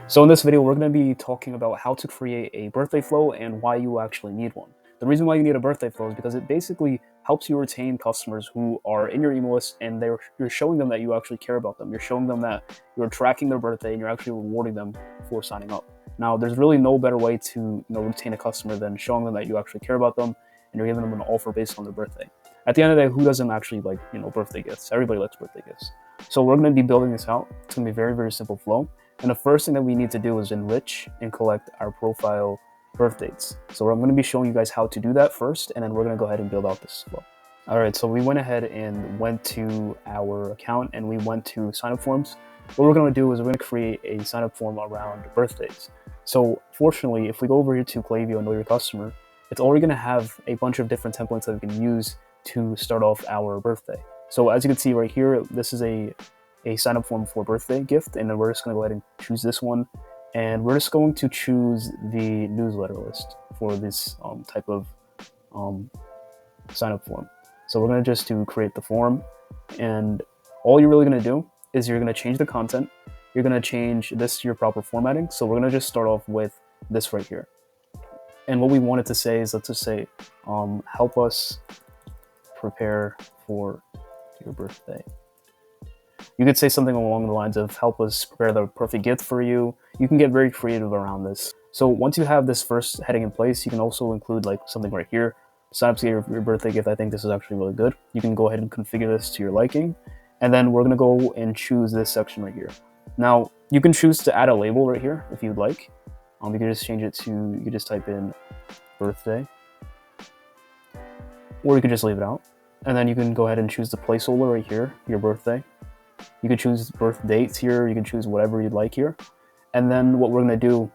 So in this video, we're going to be talking about how to create a birthday flow and why you actually need one. The reason why you need a birthday flow is because it basically helps you retain customers who are in your email list, and you're showing them that you actually care about them. You're showing them that you're tracking their birthday and you're actually rewarding them for signing up. Now, there's really no better way to retain a customer than showing them that you actually care about them and you're giving them an offer based on their birthday. At the end of the day, who doesn't actually like birthday gifts? Everybody likes birthday gifts. So we're going to be building this out. It's going to be a very, very simple flow. And the first thing that we need to do is enrich and collect our profile birth dates. So I'm going to be showing you guys how to do that first, and then we're going to go ahead and build out this flow. All right, so we went ahead and went to our account and we went to sign-up forms. What we're going to do is we're going to create a sign-up form around birthdays. So fortunately, if we go over here to Klaviyo and Know Your Customer, it's already going to have a bunch of different templates that we can use to start off our birthday. So as you can see right here, this is a sign up form for birthday gift, and then we're just going to go ahead and choose this one, and we're just going to choose the newsletter list for this type of sign up form. So we're going to just create the form, and all you're really going to do is you're going to change the content. You're going to change this to your proper formatting. So we're going to just start off with this right here, and what we want it to say is, let's just say help us prepare for your birthday. You could say something along the lines of help us prepare the perfect gift for you. You can get very creative around this. So once you have this first heading in place, you can also include like something right here. Sign up to get your birthday gift. I think this is actually really good. You can go ahead and configure this to your liking. And then we're gonna go and choose this section right here. Now, you can choose to add a label right here if you'd like. You can just change it to, you can just type in birthday, or you can just leave it out. And then you can go ahead and choose the placeholder right here, your birthday. You can choose birth dates here. You can choose whatever you'd like here. And then what we're going to do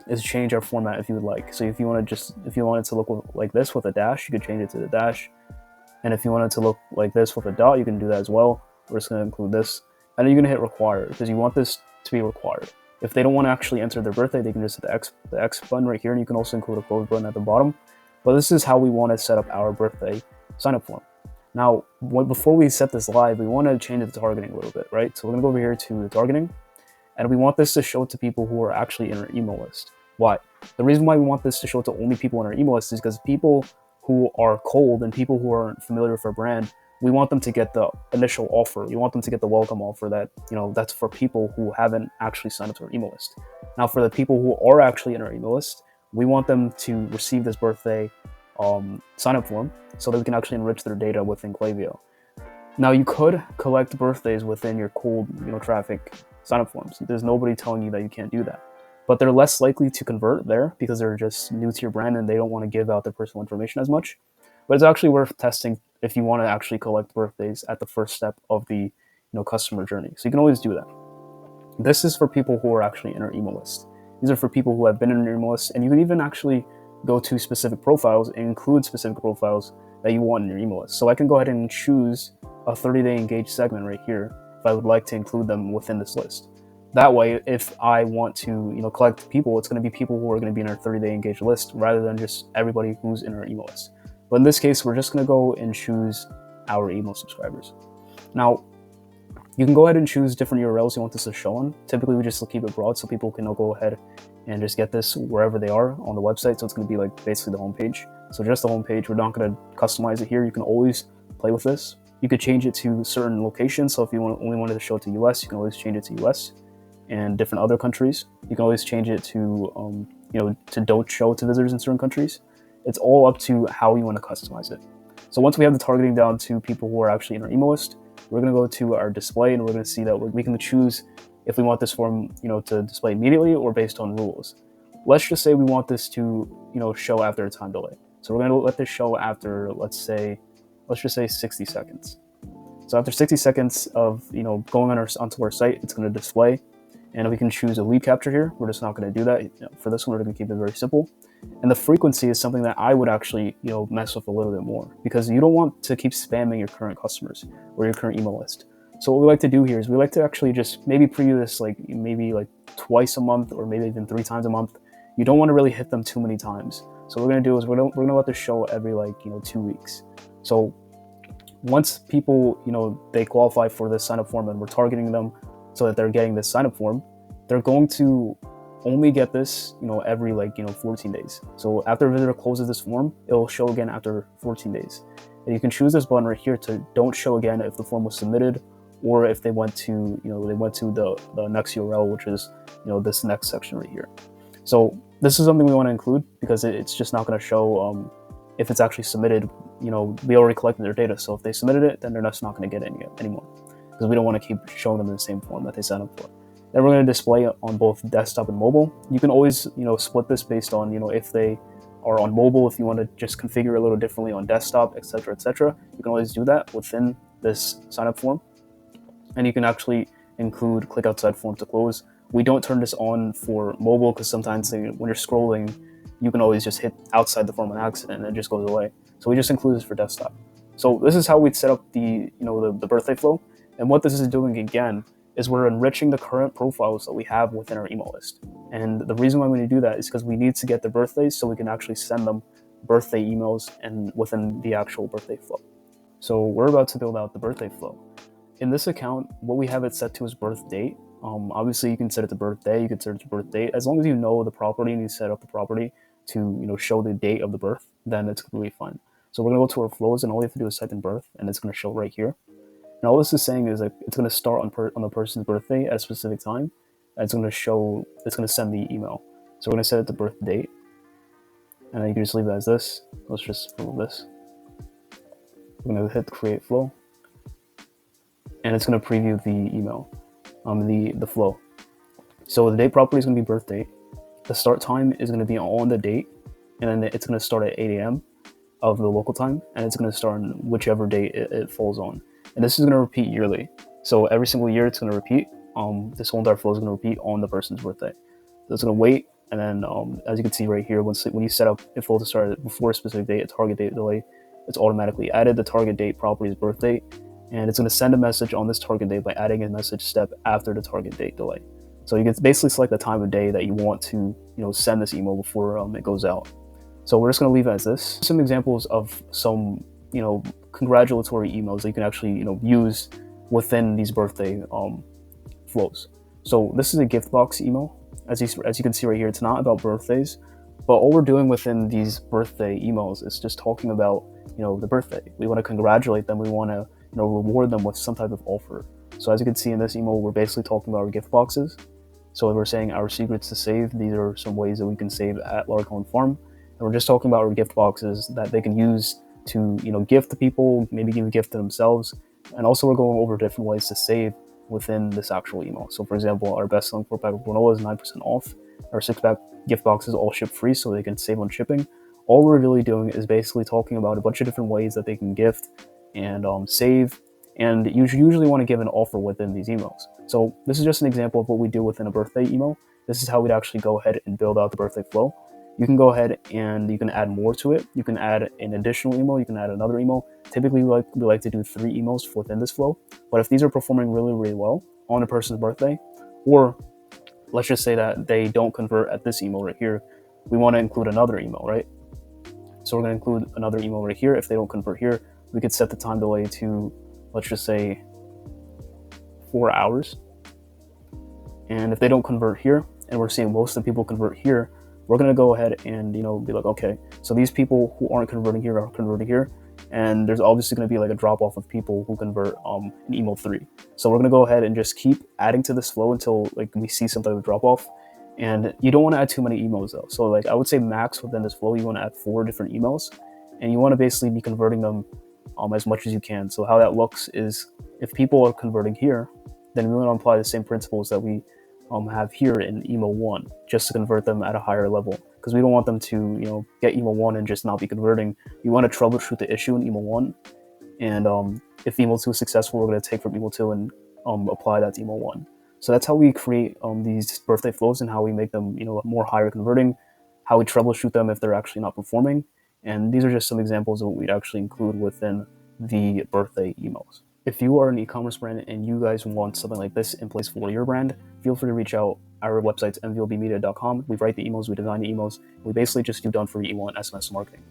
is change our format if you would like. So if you want it to look like this with a dash, you could change it to the dash. And if you want it to look like this with a dot, you can do that as well. We're just going to include this. And then you're going to hit require because you want this to be required. If they don't want to actually enter their birthday, they can just hit the X button right here, and you can also include a close button at the bottom. But this is how we want to set up our birthday sign-up form. Now, before we set this live, we want to change the targeting a little bit, right? So we're going to go over here to the targeting, and we want this to show to people who are actually in our email list. Why? The reason why we want this to show to only people in our email list is because people who are cold and people who aren't familiar with our brand, we want them to get the initial offer. We want them to get the welcome offer that, that's for people who haven't actually signed up to our email list. Now, for the people who are actually in our email list, we want them to receive this birthday sign-up form so that we can actually enrich their data within Klaviyo. Now, you could collect birthdays within your cold, traffic sign-up forms. There's nobody telling you that you can't do that. But they're less likely to convert there because they're just new to your brand and they don't want to give out their personal information as much. But it's actually worth testing if you want to actually collect birthdays at the first step of the customer journey. So you can always do that. This is for people who are actually in our email list. These are for people who have been in your email list, and you can even actually go to specific profiles and include specific profiles that you want in your email list. So I can go ahead and choose a 30-day engaged segment right here if I would like to include them within this list. That way, if I want to collect people, it's going to be people who are going to be in our 30-day engaged list rather than just everybody who's in our email list. But in this case, we're just going to go and choose our email subscribers. Now, you can go ahead and choose different URLs you want this to show on. Typically, we just keep it broad so people can go ahead and just get this wherever they are on the website. So it's going to be like basically the homepage. So just the homepage. We're not going to customize it here. You can always play with this. You could change it to certain locations. So if you only wanted to show it to US, you can always change it to US and different other countries. You can always change it to to don't show to visitors in certain countries. It's all up to how you want to customize it. So once we have the targeting down to people who are actually in our email list, we're going to go to our display, and we're going to see that we can choose if we want this form, to display immediately or based on rules. Let's just say we want this to, show after a time delay. So we're going to let this show after, let's just say 60 seconds. So after 60 seconds of, going onto our site, it's going to display, and we can choose a lead capture here. We're just not going to do that. For this one, we're going to keep it very simple. And the frequency is something that I would actually, mess with a little bit more, because you don't want to keep spamming your current customers or your current email list. So what we like to do here is we like to actually just maybe preview this maybe twice a month or maybe even 3 times a month. You don't want to really hit them too many times. So what we're going to do is we're going to let this show every 2 weeks. So once people, they qualify for this sign up form and we're targeting them so that they're getting this sign up form, they're going to only get this, every 14 days. So after a visitor closes this form, it'll show again after 14 days. And you can choose this button right here to don't show again if the form was submitted, or if they went to, the next URL, which is, this next section right here. So this is something we want to include because it's just not going to show if it's actually submitted. We already collected their data, so if they submitted it, then they're just not going to get any anymore, because we don't want to keep showing them the same form that they signed up for. Then we're going to display it on both desktop and mobile. You can always, split this based on, if they are on mobile, if you want to just configure a little differently on desktop, etc., etc. You can always do that within this sign-up form. And you can actually include click outside form to close. We don't turn this on for mobile because sometimes when you're scrolling, you can always just hit outside the form on accident and it just goes away. So we just include this for desktop. So this is how we'd set up the birthday flow. And what this is doing again is we're enriching the current profiles that we have within our email list. And the reason why we need to do that is because we need to get their birthdays so we can actually send them birthday emails and within the actual birthday flow. So we're about to build out the birthday flow. In this account, what we have it set to is birth date. Obviously, you can set it to birthday, you can set it to birth date. As long as you know the property and you set up the property to show the date of the birth, then it's completely fine. So we're gonna go to our flows, and all we have to do is type in birth, and it's gonna show right here. And all this is saying is it's gonna start on the person's birthday at a specific time, and it's gonna send the email. So we're gonna set it to birth date, and then you can just leave it as this. Let's just remove this. We're gonna hit create flow, and it's gonna preview the email, the flow. So the date property is gonna be birth date. The start time is gonna be on the date, and then it's gonna start at 8 a.m. of the local time, and it's gonna start on whichever date it falls on. And this is gonna repeat yearly. So every single year it's gonna repeat. This whole entire flow is gonna repeat on the person's birthday. So it's gonna wait, and then as you can see right here, when you set up a flow to start before a specific date, a target date delay, it's automatically added. The target date property is birth date, and it's gonna send a message on this target date by adding a message step after the target date delay. So you can basically select the time of day that you want to send this email before it goes out. So we're just gonna leave it as this. Some examples of some congratulatory emails that you can actually use within these birthday flows. So this is a gift box email. As you can see right here, it's not about birthdays, but all we're doing within these birthday emails is just talking about the birthday. We want to congratulate them. We want to reward them with some type of offer. So as you can see in this email, we're basically talking about our gift boxes. So we're saying our secrets to save. These are some ways that we can save at Larkhorn Farm. And we're just talking about our gift boxes that they can use to gift to people, maybe even gift to themselves. And also we're going over different ways to save within this actual email. So for example, our best selling 4-pack of granola is 9% off. Our 6-pack gift boxes all ship free, so they can save on shipping. All we're really doing is basically talking about a bunch of different ways that they can gift and save. And you usually want to give an offer within these emails. So this is just an example of what we do within a birthday email. This is how we'd actually go ahead and build out the birthday flow. You can go ahead and you can add more to it. You can add an additional email. You can add another email. Typically, we like to do 3 emails within this flow. But if these are performing really, really well on a person's birthday, or let's just say that they don't convert at this email right here, we want to include another email, right? So we're going to include another email right here. If they don't convert here, we could set the time delay to, let's just say, 4 hours. And if they don't convert here, and we're seeing most of the people convert here, we're going to go ahead and be like, okay, so these people who aren't converting here are converting here, and there's obviously going to be like a drop off of people who convert in email 3. So we're going to go ahead and just keep adding to this flow until we see some type of drop off. And you don't want to add too many emails though. So I would say max within this flow, you want to add 4 different emails, and you want to basically be converting them as much as you can. So how that looks is, if people are converting here, then we want to apply the same principles that we have here in email 1, just to convert them at a higher level, because we don't want them to get email 1 and just not be converting. We want to troubleshoot the issue in email 1, and if email 2 is successful, we're going to take from email 2 and apply that to email 1. So that's how we create these birthday flows, and how we make them more higher converting, how we troubleshoot them if they're actually not performing. And these are just some examples of what we'd actually include within the birthday emails. If you are an e-commerce brand and you guys want something like this in place for your brand, feel free to reach out. Our website's mvlbmedia.com. We write the emails, we design the emails. We basically just do done-for-you email and SMS marketing.